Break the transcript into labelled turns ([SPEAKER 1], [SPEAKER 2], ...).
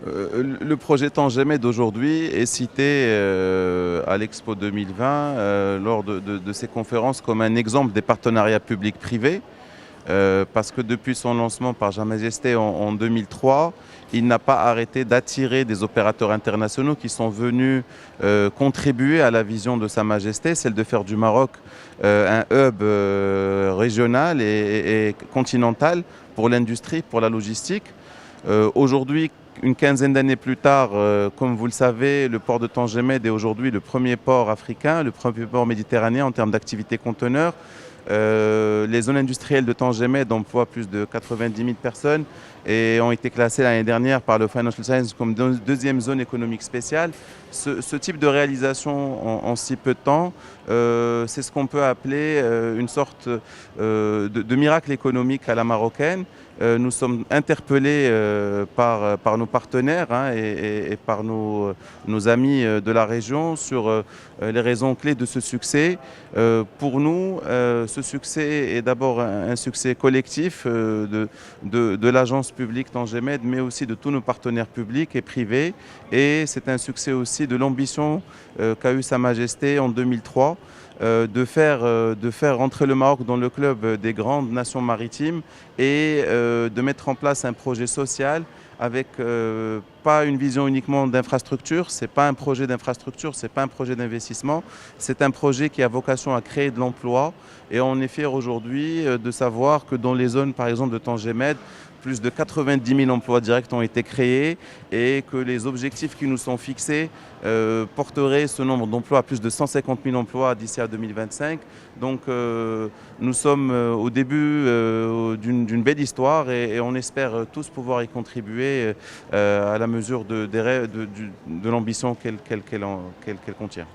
[SPEAKER 1] Le projet Tangemed d'aujourd'hui est cité à l'Expo 2020 lors de ces conférences comme un exemple des partenariats publics-privés. Parce que depuis son lancement par Sa Majesté en 2003, il n'a pas arrêté d'attirer des opérateurs internationaux qui sont venus contribuer à la vision de Sa Majesté, celle de faire du Maroc un hub régional et continental pour l'industrie, pour la logistique. Aujourd'hui, une quinzaine d'années plus tard, comme vous le savez, le port de Tangemed est aujourd'hui le premier port africain, le premier port méditerranéen en termes d'activité conteneur. Les zones industrielles de Tangemed emploient plus de 90 000 personnes et ont été classées l'année dernière par le Financial Times comme deuxième zone économique spéciale. Ce type de réalisation en si peu de temps, c'est ce qu'on peut appeler une sorte de miracle économique à la marocaine. Nous sommes interpellés par nos partenaires et par nos amis de la région sur les raisons clés de ce succès. Pour nous, ce succès est d'abord un succès collectif de l'agence publique Tangemed, mais aussi de tous nos partenaires publics et privés. Et c'est un succès aussi de l'ambition qu'a eu Sa Majesté en 2003 de faire rentrer le Maroc dans le club des grandes nations maritimes et de mettre en place un projet social avec pas une vision uniquement d'infrastructure. C'est pas un projet d'infrastructure, c'est pas un projet d'investissement, c'est un projet qui a vocation à créer de l'emploi. Et on est fiers aujourd'hui de savoir que dans les zones, par exemple, de Tangemed, plus de 90 000 emplois directs ont été créés et que les objectifs qui nous sont fixés porteraient ce nombre d'emplois à plus de 150 000 emplois d'ici à 2025. Donc nous sommes au début d'une belle histoire et on espère tous pouvoir y contribuer à la mesure de l'ambition qu'elle contient.